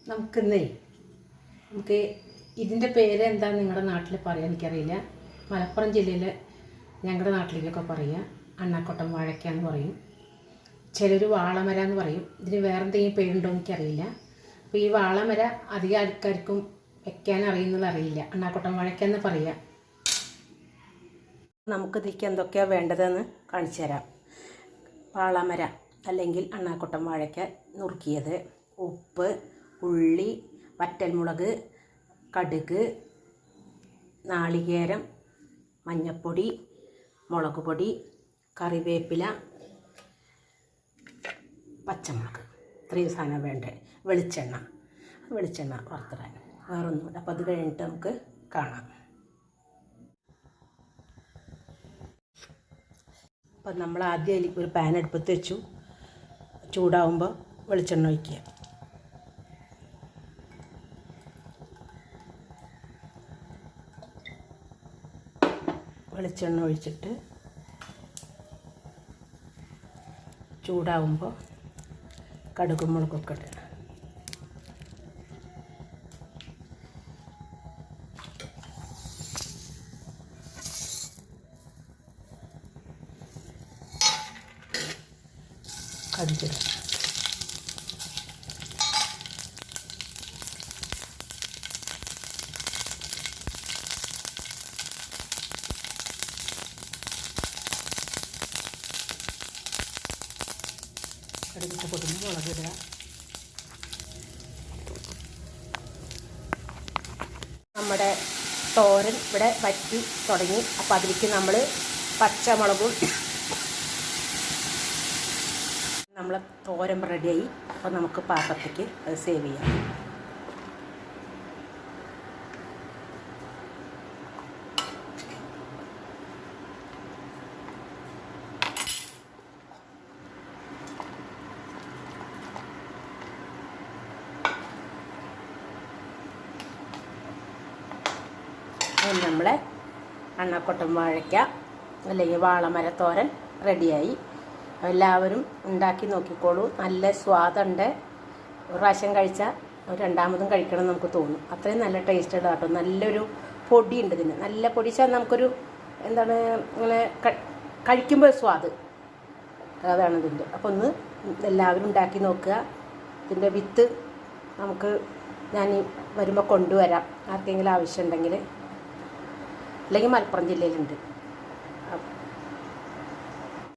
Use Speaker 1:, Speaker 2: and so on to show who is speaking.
Speaker 1: നമുക്ക് ഇതിൻ്റെ പേര് എന്താ നിങ്ങളുടെ നാട്ടിൽ പറയാൻ എനിക്കറിയില്ല. മലപ്പുറം ജില്ലയിൽ ഞങ്ങളുടെ നാട്ടിലേക്കൊക്കെ പറയുക അണ്ണാക്കൊട്ടൻ വാഴയ്ക്ക എന്ന് പറയും, ചിലർ വാളമര എന്ന് പറയും. ഇതിന് വേറെ എന്തെങ്കിലും പേരുണ്ടോ എനിക്കറിയില്ല. അപ്പോൾ ഈ വാളമര അധികം ആൾക്കാർക്കും വെക്കാൻ അറിയില്ല. അണ്ണാക്കൊട്ടൻ വാഴയ്ക്ക എന്ന് പറയുക. നമുക്കിതിലേക്ക് എന്തൊക്കെയാണ് വേണ്ടതെന്ന് കാണിച്ചു തരാം. വാളമര അല്ലെങ്കിൽ അണ്ണാക്കൊട്ടൻ വാഴയ്ക്ക നുറുക്കിയത്, ഉപ്പ്, ഉള്ളി, വറ്റൽമുളക്, കടുക്, നാളികേരം, മഞ്ഞൾപ്പൊടി, മുളക് പൊടി, കറിവേപ്പില, പച്ചമുളക്, ഇത്രയും സാധനം വേണ്ടേ. വെളിച്ചെണ്ണ വറുത്തിടാൻ, വേറൊന്നുമില്ല. അപ്പോൾ അത് കഴിഞ്ഞിട്ട് നമുക്ക് കാണാം. അപ്പം നമ്മൾ ആദ്യം അതിലേക്ക് ഒരു പാൻ അടുപ്പത്ത് വെച്ചു. ചൂടാവുമ്പോൾ വെളിച്ചെണ്ണ ഒഴിക്കുക. വെളിച്ചെണ്ണ ഒഴിച്ചിട്ട് ചൂടാവുമ്പോൾ കടുകും മുളകൊക്കെ ഇടണം. കടുകിടണം. കടുകിട്ട് പൊട്ടുമ്പോൾ മുളകിടുക. നമ്മുടെ തോരൻ ഇവിടെ വറ്റി തുടങ്ങി. അപ്പോൾ അതിലേക്ക് നമ്മൾ പച്ചമുളകും, നമ്മളെ തോരൻ റെഡിയായി. അപ്പോൾ നമുക്ക് പാത്രത്തേക്ക് അത് സേവ് ചെയ്യാം. നമ്മളെ അണ്ണാക്കൊട്ടൻ വാഴയ്ക്ക അല്ലെങ്കിൽ വാളമരത്തോരൻ റെഡിയായി. എല്ലാവരും ഉണ്ടാക്കി നോക്കിക്കോളൂ. നല്ല സ്വാദുണ്ട്. ഒരു പ്രാവശ്യം കഴിച്ചാൽ രണ്ടാമതും കഴിക്കണം നമുക്ക് തോന്നും. അത്രയും നല്ല ടേസ്റ്റ് ഉള്ള കേട്ടോ. നല്ലൊരു പൊടിയുണ്ട് ഇതിന്. നല്ല പൊടിച്ചാൽ നമുക്കൊരു എന്താണ് ഇങ്ങനെ കഴിക്കുമ്പോൾ സ്വാദ് അതാണ് ഇതിൻ്റെ. അപ്പോൾ ഒന്ന് എല്ലാവരും ഉണ്ടാക്കി നോക്കുക. ഇതിൻ്റെ വിത്ത് നമുക്ക് ഞാൻ വരുമ്പോൾ കൊണ്ടുവരാം, ആർക്കെങ്കിലും ആവശ്യമുണ്ടെങ്കിൽ. അല്ലെങ്കിൽ മലപ്പുറം ജില്ലയിലുണ്ട്.